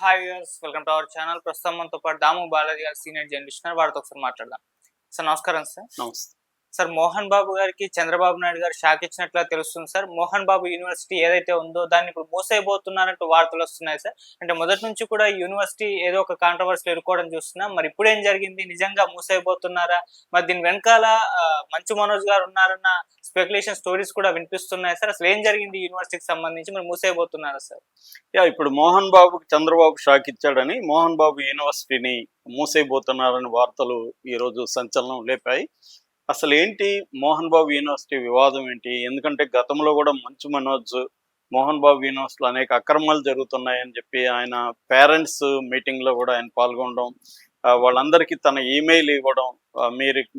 Hi viewers, welcome to our channel. ప్రస్తుతం మనతో పాటు దాము బాలాజీ గారు సీనియర్ జర్నలిస్ట్ ఉన్నారు. వారితో ఒకసారి మాట్లాడదాం. సార్ నమస్కారం సార్. నమస్తే. సార్ మోహన్ బాబు గారికి చంద్రబాబు నాయుడు గారు షాక్ ఇచ్చినట్లుగా తెలుస్తుంది సార్. మోహన్ బాబు యూనివర్సిటీ ఏదైతే ఉందో దాన్ని ఇప్పుడు మూసేయబోతున్నారంటూ వార్తలు వస్తున్నాయి సార్. అంటే మొదటి నుంచి కూడా ఈ యూనివర్సిటీ ఏదో ఒక కాంట్రవర్సీలు ఎదుర్కోవడం చూస్తున్నాం. మరి ఇప్పుడు ఏం జరిగింది? నిజంగా మూసేయబోతున్నారా? మరి దీని వెనకాల మంచు మనోజ్ గారు ఉన్నారన్న స్పెక్యులేషన్ స్టోరీస్ కూడా వినిపిస్తున్నాయి సార్. అసలు ఏం జరిగింది ఈ యూనివర్సిటీకి సంబంధించి? మరి మూసేయబోతున్నారా సార్? ఇప్పుడు మోహన్ బాబుకి చంద్రబాబు షాక్ ఇచ్చాడని మోహన్ బాబు యూనివర్సిటీని మూసేయబోతున్నారని వార్తలు ఈరోజు సంచలనం లేపాయి. అసలు ఏంటి మోహన్ బాబు యూనివర్సిటీ వివాదం ఏంటి? ఎందుకంటే గతంలో కూడా మంచు మనోజ్ మోహన్ బాబు యూనివర్సిటీలో అనేక అక్రమాలు జరుగుతున్నాయని చెప్పి ఆయన పేరెంట్స్ మీటింగ్లో కూడా ఆయన పాల్గొనడం, వాళ్ళందరికీ తన ఈమెయిల్ ఇవ్వడం,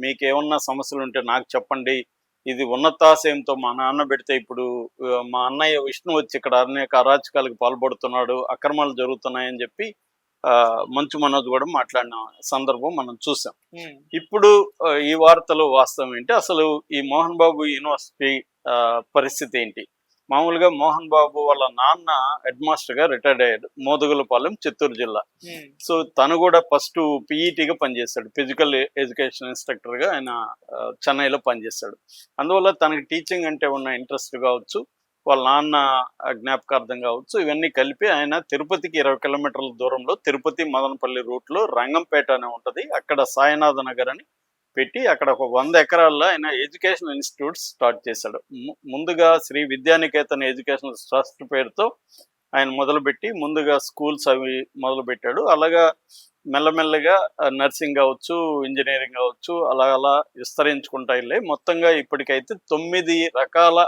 మీకేమన్నా సమస్యలు ఉంటే నాకు చెప్పండి, ఇది ఉన్నతాశయంతో మా నాన్న పెడితే ఇప్పుడు మా అన్నయ్య విష్ణు వచ్చి ఇక్కడ అనేక అరాచకాలకు పాల్పడుతున్నాడు, అక్రమాలు జరుగుతున్నాయని చెప్పి మంచు మనోజ్ కూడా మాట్లాడిన సందర్భం మనం చూసాం. ఇప్పుడు ఈ వార్తలు వాస్తవం ఏంటి? అసలు ఈ మోహన్ బాబు యూనివర్సిటీ పరిస్థితి ఏంటి? మామూలుగా మోహన్ బాబు వాళ్ళ నాన్న హెడ్ మాస్టర్ గా రిటైర్డ్ అయ్యాడు, మోదుగులపాలెం, చిత్తూరు జిల్లా. సో తను కూడా ఫస్ట్ పీఈటీగా పనిచేశాడు, ఫిజికల్ ఎడ్యుకేషన్ ఇన్స్ట్రక్టర్ గా ఆయన చెన్నైలో పనిచేశాడు. అందువల్ల తనకి టీచింగ్ అంటే ఉన్న ఇంట్రెస్ట్ కావచ్చు, వాళ్ళ నాన్న జ్ఞాపకార్థం కావచ్చు, ఇవన్నీ కలిపి ఆయన తిరుపతికి 20 కిలోమీటర్ల దూరంలో తిరుపతి మదనపల్లి రూట్లో రంగంపేట అని ఉంటుంది, అక్కడ సాయినాథ నగర్ అని పెట్టి అక్కడ ఒక 100 ఎకరాల్లో ఆయన ఎడ్యుకేషన్ ఇన్స్టిట్యూట్స్ స్టార్ట్ చేశాడు. ముందుగా శ్రీ విద్యానికేతన్ ఎడ్యుకేషన్ ట్రస్ట్ పేరుతో ఆయన మొదలుపెట్టి ముందుగా స్కూల్స్ అవి మొదలుపెట్టాడు. అలాగా మెల్లమెల్లగా నర్సింగ్ కావచ్చు, ఇంజనీరింగ్ కావచ్చు, అలా విస్తరించుకుంటా వెళ్ళి మొత్తంగా ఇప్పటికైతే 9 రకాల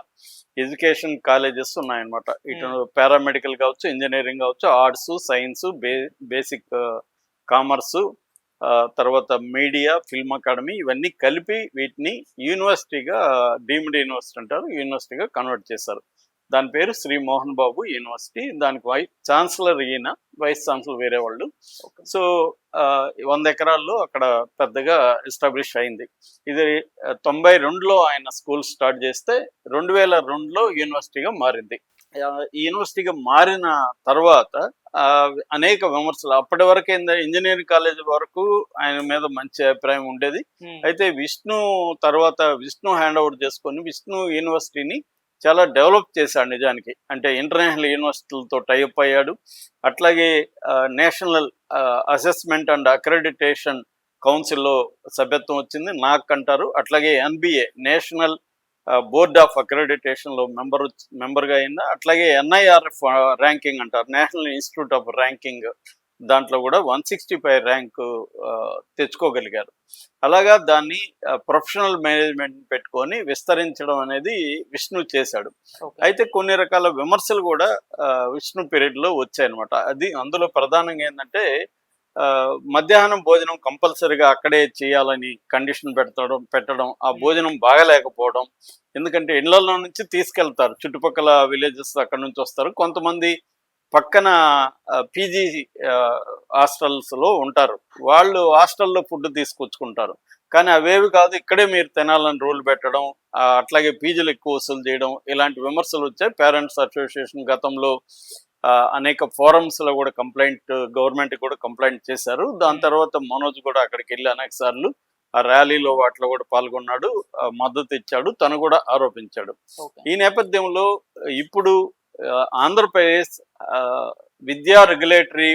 ఎడ్యుకేషన్ కాలేజెస్ ఉన్నాయన్నమాట. ఇటు పారామెడికల్ కావచ్చు, ఇంజనీరింగ్ కావచ్చు, ఆర్ట్స్, సైన్స్, బేసిక్ కామర్సు, తర్వాత మీడియా, ఫిల్మ్ అకాడమీ, ఇవన్నీ కలిపి వీటిని యూనివర్సిటీగా డీమ్డ్ యూనివర్సిటీ అంటారు, యూనివర్సిటీగా కన్వర్ట్ చేశారు. దాని పేరు శ్రీ మోహన్ బాబు యూనివర్సిటీ. దానికి ఛాన్సలర్ ఈయన, వైస్ ఛాన్సలర్ వేరే వాళ్ళు. సో 100 ఎకరాల్లో అక్కడ పెద్దగా ఎస్టాబ్లిష్ అయింది. ఇది 92లో ఆయన స్కూల్ స్టార్ట్ చేస్తే 2002లో యూనివర్సిటీగా మారింది. ఈ యూనివర్సిటీగా మారిన తర్వాత అనేక విమర్శలు, అప్పటి వరకు ఇంజనీరింగ్ కాలేజ్ వరకు ఆయన మీద మంచి అభిప్రాయం ఉండేది. అయితే విష్ణు హ్యాండ్ ఓవర్ చేసుకొని విష్ణు యూనివర్సిటీని చాలా డెవలప్ చేశాడు నిజానికి. అంటే ఇంటర్నేషనల్ యూనివర్సిటీలతో టైఅప్ అయ్యాడు. అట్లాగే నేషనల్ అసెస్మెంట్ అండ్ అక్రెడిటేషన్ కౌన్సిల్లో సభ్యత్వం వచ్చింది, నాక్ అంటారు. అట్లాగే ఎన్బిఏ, నేషనల్ బోర్డ్ ఆఫ్ అక్రెడిటేషన్లో మెంబర్గా అయిందా. అట్లాగే ఎన్ఐఆర్ఎఫ్ ర్యాంకింగ్ అంటారు, నేషనల్ ఇన్స్టిట్యూట్ ఆఫ్ ర్యాంకింగ్, దాంట్లో కూడా 165 ర్యాంకు తెచ్చుకోగలిగారు. అలాగా దాన్ని ప్రొఫెషనల్ మేనేజ్మెంట్ పెట్టుకొని విస్తరించడం అనేది విష్ణు చేశాడు. అయితే కొన్ని రకాల విమర్శలు కూడా విష్ణు పీరియడ్లో వచ్చాయన్నమాట. అందులో ప్రధానంగా ఏంటంటే మధ్యాహ్నం భోజనం కంపల్సరీగా అక్కడే చేయాలని కండిషన్ పెట్టడం, ఆ భోజనం బాగలేకపోవడం. ఎందుకంటే ఇళ్లలో నుంచి తీసుకెళ్తారు, చుట్టుపక్కల విలేజెస్ అక్కడ నుంచి వస్తారు, కొంతమంది పక్కన పీజీ హాస్టల్స్లో ఉంటారు, వాళ్ళు హాస్టల్లో ఫుడ్ తీసుకొచ్చుకుంటారు. కానీ అవేవి కాదు, ఇక్కడే మీరు తినాలని రూల్ పెట్టడం, అట్లాగే పీజీలు ఎక్కువ వసూలు చేయడం, ఇలాంటి విమర్శలు వచ్చాయి. పేరెంట్స్ అసోసియేషన్ గతంలో అనేక ఫోరమ్స్లో కూడా గవర్నమెంట్ కూడా కంప్లైంట్ చేశారు. దాని తర్వాత మనోజ్ కూడా అక్కడికి వెళ్ళి అనేక సార్లు ఆ ర్యాలీలో వాటిలో కూడా పాల్గొన్నాడు, మద్దతు ఇచ్చాడు, తను కూడా ఆరోపించాడు. ఈ నేపథ్యంలో ఇప్పుడు ఆంధ్రప్రదేశ్ విద్యా రెగ్యులేటరీ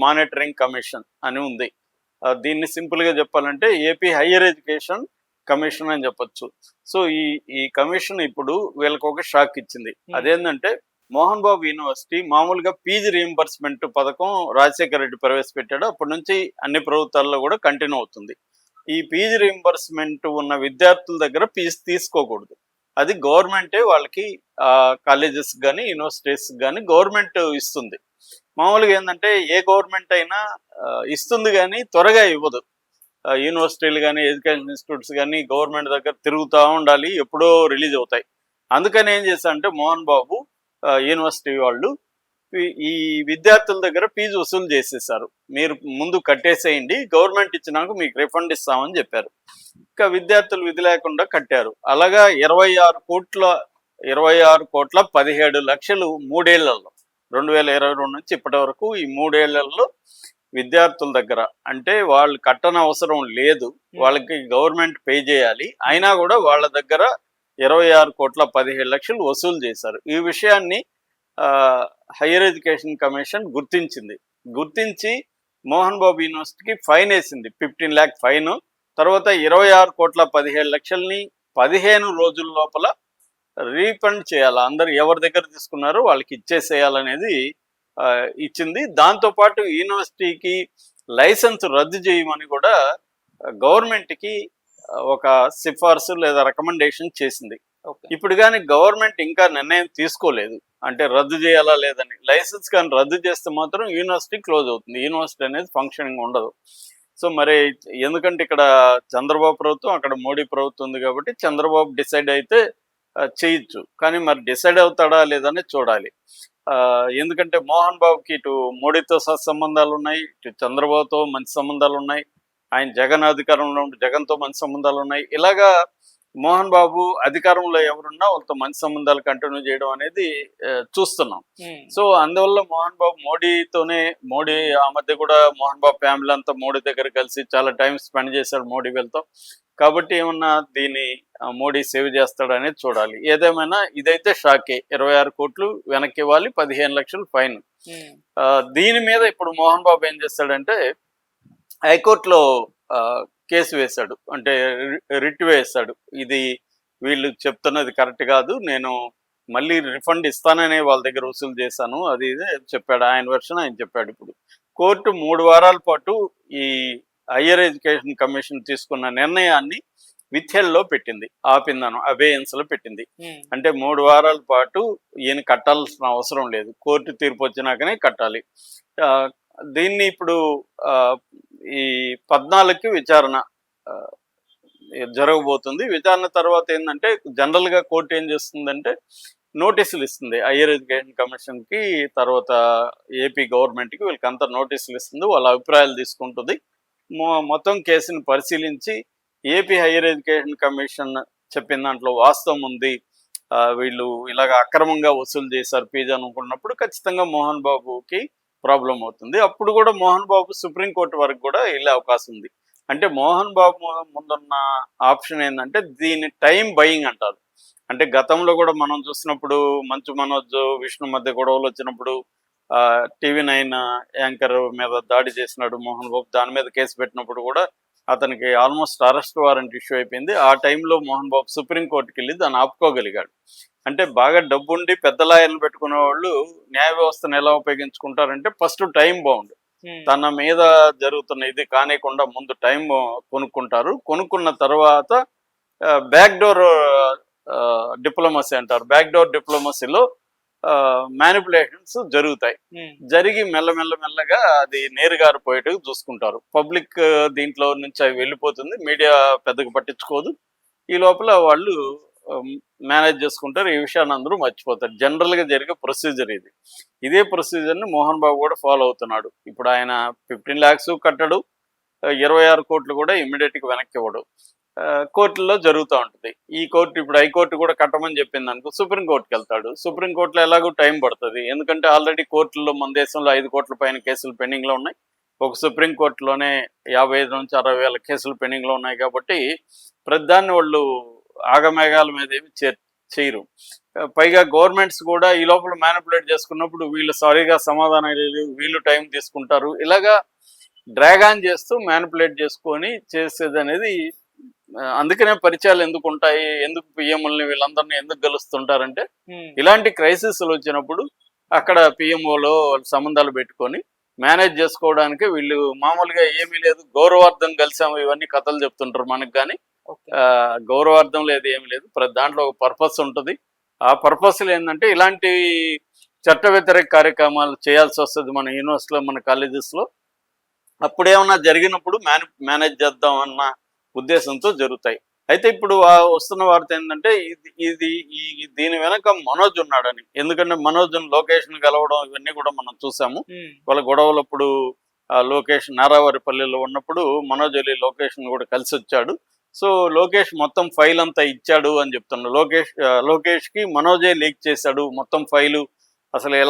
మానిటరింగ్ కమిషన్ అని ఉంది. దీన్ని సింపుల్గా చెప్పాలంటే ఏపీ హైయర్ ఎడ్యుకేషన్ కమిషన్ అని చెప్పొచ్చు. సో ఈ కమిషన్ ఇప్పుడు వీళ్ళకి ఒక షాక్ ఇచ్చింది. అదేంటంటే మోహన్ బాబు యూనివర్సిటీ మామూలుగా ఫీజు రీయింబర్స్మెంట్ పథకం రాజశేఖర రెడ్డి ప్రవేశపెట్టాడు, అప్పటి నుంచి అన్ని ప్రభుత్వాల్లో కూడా కంటిన్యూ అవుతుంది. ఈ ఫీజు రీయింబర్స్మెంట్ ఉన్న విద్యార్థుల దగ్గర ఫీజు తీసుకోకూడదు, అది గవర్నమెంటే వాళ్ళకి కాలేజెస్ కానీ యూనివర్సిటీస్ కానీ గవర్నమెంట్ ఇస్తుంది. మామూలుగా ఏంటంటే ఏ గవర్నమెంట్ అయినా ఇస్తుంది కానీ త్వరగా ఇవ్వదు. యూనివర్సిటీలు కానీ ఎడ్యుకేషన్ ఇన్స్టిట్యూట్స్ కానీ గవర్నమెంట్ దగ్గర తిరుగుతూ ఉండాలి, ఎప్పుడో రిలీజ్ అవుతాయి. అందుకని ఏం చేశారంటే మోహన్ బాబు యూనివర్సిటీ వాళ్ళు ఈ విద్యార్థుల దగ్గర ఫీజు వసూలు చేసేసారు. మీరు ముందు కట్టేసేయండి, గవర్నమెంట్ ఇచ్చినాక మీకు రిఫండ్ ఇస్తామని చెప్పారు. ఇంకా విద్యార్థులు విధి లేకుండా కట్టారు. అలాగా 26 కోట్ల 17 లక్షలు 3 ఏళ్లలో 2022 నుంచి ఇప్పటి వరకు ఈ 3 ఏళ్లలో విద్యార్థుల దగ్గర అంటే వాళ్ళు కట్టన అవసరం లేదు, వాళ్ళకి గవర్నమెంట్ పే చేయాలి, అయినా కూడా వాళ్ళ దగ్గర 26,17,00,000 వసూలు చేశారు. ఈ విషయాన్ని హైయర్ ఎడ్యుకేషన్ కమిషన్ గుర్తించి మోహన్ బాబు యూనివర్సిటీకి ఫైన్ వేసింది, 15 lakh ఫైన్. తర్వాత 26,17,00,000ని 15 రోజుల లోపల రీఫండ్ చేయాలి, అందరు ఎవరి దగ్గర తీసుకున్నారో వాళ్ళకి ఇచ్చేసేయాలనేది ఇచ్చింది. దాంతోపాటు యూనివర్సిటీకి లైసెన్స్ రద్దు చేయమని కూడా గవర్నమెంట్కి ఒక సిఫార్సు లేదా రికమెండేషన్ చేసింది. ఇప్పుడు కానీ గవర్నమెంట్ ఇంకా నిర్ణయం తీసుకోలేదు, అంటే రద్దు చేయాలా లేదని. లైసెన్స్ కానీ రద్దు చేస్తే మాత్రం యూనివర్సిటీ క్లోజ్ అవుతుంది, యూనివర్సిటీ అనేది ఫంక్షనింగ్ ఉండదు. సో మరి ఎందుకంటే ఇక్కడ చంద్రబాబు ప్రభుత్వం, అక్కడ మోడీ ప్రభుత్వం ఉంది కాబట్టి చంద్రబాబు డిసైడ్ అయితే చేయొచ్చు, కానీ మరి డిసైడ్ అవుతాడా లేదని చూడాలి. ఎందుకంటే మోహన్ బాబుకి ఇటు మోడీతో సత్సంబంధాలు ఉన్నాయి, ఇటు చంద్రబాబుతో మంచి సంబంధాలు ఉన్నాయి, ఆయన జగన్ అధికారంలో ఉండి జగన్తో మంచి సంబంధాలు ఉన్నాయి. ఇలాగా మోహన్ బాబు అధికారంలో ఎవరున్నా వాళ్ళతో మంచి సంబంధాలు కంటిన్యూ చేయడం అనేది చూస్తున్నాం. సో అందువల్ల మోహన్ బాబు మోడీ ఆ మధ్య కూడా మోహన్ బాబు ఫ్యామిలీ అంతా మోడీ దగ్గర కలిసి చాలా టైం స్పెండ్ చేశాడు మోడీ వీళ్ళతో. కాబట్టి ఏమన్నా దీన్ని మోడీ సేవ్ చేస్తాడు అనేది చూడాలి. ఏదేమైనా ఇదైతే షాకే, 26 కోట్లు వెనక్కి ఇవ్వాలి, 15 లక్షలు ఫైన్. దీని మీద ఇప్పుడు మోహన్ బాబు ఏం చేస్తాడంటే హైకోర్టులో కేసు వేశాడు, అంటే రిట్ వేశాడు. ఇది వీళ్ళు చెప్తున్నది కరెక్ట్ కాదు, నేను మళ్ళీ రిఫండ్ ఇస్తాననే వాళ్ళ దగ్గర వసూలు చేశాను, అది చెప్పాడు. ఆయన వెర్షన్ ఆయన చెప్పాడు. ఇప్పుడు కోర్టు 3 వారాల పాటు ఈ హయ్యర్ ఎడ్యుకేషన్ కమిషన్ తీసుకున్న నిర్ణయాన్ని విత్హెల్డ్లో పెట్టింది, అబేయన్స్లో పెట్టింది. అంటే 3 వారాల పాటు ఈయన కట్టాల్సిన అవసరం లేదు, కోర్టు తీర్పు వచ్చినాకనే కట్టాలి. దీన్ని ఇప్పుడు ఈ 14కి విచారణ జరగబోతుంది. విచారణ తర్వాత ఏంటంటే జనరల్గా కోర్టు ఏం చేస్తుందంటే నోటీసులు ఇస్తుంది హయ్యర్ ఎడ్యుకేషన్ కమిషన్కి, తర్వాత ఏపీ గవర్నమెంట్కి, వీళ్ళకంతా నోటీసులు ఇస్తుంది, వాళ్ళ అభిప్రాయాలు తీసుకుంటుంది. మొత్తం కేసుని పరిశీలించి ఏపీ హయ్యర్ ఎడ్యుకేషన్ కమిషన్ చెప్పిన దాంట్లో వాస్తవం ఉంది, వీళ్ళు ఇలాగ అక్రమంగా వసూలు చేశారు ఫీజు అనుకున్నప్పుడు ఖచ్చితంగా మోహన్ బాబుకి ప్రాబ్లం అవుతుంది. అప్పుడు కూడా మోహన్ బాబు సుప్రీంకోర్టు వరకు కూడా వెళ్ళే అవకాశం ఉంది. అంటే మోహన్ బాబు ముందున్న ఆప్షన్ ఏంటంటే దీన్ని టైం బయింగ్ అంటారు. అంటే గతంలో కూడా మనం చూసినప్పుడు మంచు మనోజ్ విష్ణు మధ్య గొడవలు వచ్చినప్పుడు TV9 యాంకర్ మీద దాడి చేసినాడు మోహన్ బాబు, దాని మీద కేసు పెట్టినప్పుడు కూడా అతనికి ఆల్మోస్ట్ అరెస్ట్ వారెంట్ ఇష్యూ అయిపోయింది. ఆ టైంలో మోహన్ బాబు సుప్రీంకోర్టుకి వెళ్ళి దాన్ని ఆపుకోగలిగాడు. అంటే బాగా డబ్బుండి పెద్ద లాయర్లు పెట్టుకునే వాళ్ళు న్యాయ వ్యవస్థను ఎలా ఉపయోగించుకుంటారంటే ఫస్ట్ టైం బౌండ్, తన మీద జరుగుతున్న ఇది కానికుండా ముందు టైం కొనుక్కుంటారు. కొనుక్కున్న తర్వాత బ్యాక్డోర్ డిప్లొమసీ అంటారు, బ్యాక్డోర్ డిప్లొమసీలో మ్యానిపులేషన్స్ జరుగుతాయి. జరిగి మెల్లగా అది నేరుగారిపోయేట్టుగా చూసుకుంటారు. పబ్లిక్ దీంట్లో నుంచి అవి వెళ్ళిపోతుంది, మీడియా పెద్దగా పట్టించుకోదు. ఈ లోపల వాళ్ళు మేనేజ్ చేసుకుంటారు, ఈ విషయాన్ని అందరూ మర్చిపోతారు. జనరల్గా జరిగే ప్రొసీజర్ ఇది. ఇదే ప్రొసీజర్ని మోహన్ బాబు కూడా ఫాలో అవుతున్నాడు. ఇప్పుడు ఆయన 15 lakhs కట్టడు, 26 కోట్లు కూడా ఇమ్మీడియట్గా వెనక్కి ఇవ్వడు. కోర్టుల్లో జరుగుతూ ఉంటుంది. ఈ కోర్టు ఇప్పుడు హైకోర్టు కూడా కట్టమని చెప్పింది అనుకో, సుప్రీంకోర్టుకి వెళ్తాడు. సుప్రీంకోర్టులో ఎలాగో టైం పడుతుంది, ఎందుకంటే ఆల్రెడీ కోర్టుల్లో మన దేశంలో 5 కోట్ల పైన కేసులు పెండింగ్లో ఉన్నాయి. ఒక సుప్రీంకోర్టులోనే 55 నుంచి 60 వేల కేసులు పెండింగ్లో ఉన్నాయి. కాబట్టి ప్రతిదాన్ని వాళ్ళు ఆగమేఘాల మీద ఏమి చేయరు. పైగా గవర్నమెంట్స్ కూడా ఈ లోపల మ్యానిపులేట్ చేసుకున్నప్పుడు వీళ్ళు సారీగా సమాధానం లేదు, వీళ్ళు టైం తీసుకుంటారు. ఇలాగా డ్రాగ్ ఆన్ చేస్తూ మ్యానిపులేట్ చేసుకొని చేసేది అనేది. అందుకనే పరిచయాలు ఎందుకు ఉంటాయి, ఎందుకు పిఎంలని వీళ్ళందరినీ ఎందుకు గెలుస్తుంటారంటే ఇలాంటి క్రైసిస్లు వచ్చినప్పుడు అక్కడ పిఎంఓలో సంబంధాలు పెట్టుకొని మేనేజ్ చేసుకోవడానికి. వీళ్ళు మామూలుగా ఏమీ లేదు, గౌరవార్థం కలిసాము ఇవన్నీ కథలు చెప్తుంటారు మనకు, కానీ గౌరవార్థం లేదు, ఏమి లేదు. ప్రతి దాంట్లో ఒక పర్పస్ ఉంటుంది. ఆ పర్పస్లు ఏంటంటే ఇలాంటి చట్ట వ్యతిరేక కార్యక్రమాలు చేయాల్సి వస్తుంది మన యూనివర్సిటీలో, మన కాలేజెస్లో. అప్పుడేమన్నా జరిగినప్పుడు మేనేజ్ చేద్దాం అన్న ఉద్దేశంతో జరుగుతాయి. అయితే ఇప్పుడు వస్తున్న వార్త ఏంటంటే దీని వెనక మనోజ్ ఉన్నాడని. ఎందుకంటే మనోజ్ లొకేషన్ కలవడం ఇవన్నీ కూడా మనం చూసాము. వాళ్ళ గొడవలప్పుడు లోకేష్ నారావారిపల్లిలో ఉన్నప్పుడు మనోజ్ వెళ్ళి లొకేషన్ కూడా కలిసి వచ్చాడు. సో లోకేష్ మొత్తం ఫైల్ అంతా ఇచ్చాడు అని చెప్తున్నాడు. లోకేష్కి మనోజే లీక్ చేశాడు మొత్తం ఫైలు, అసలు ఎలా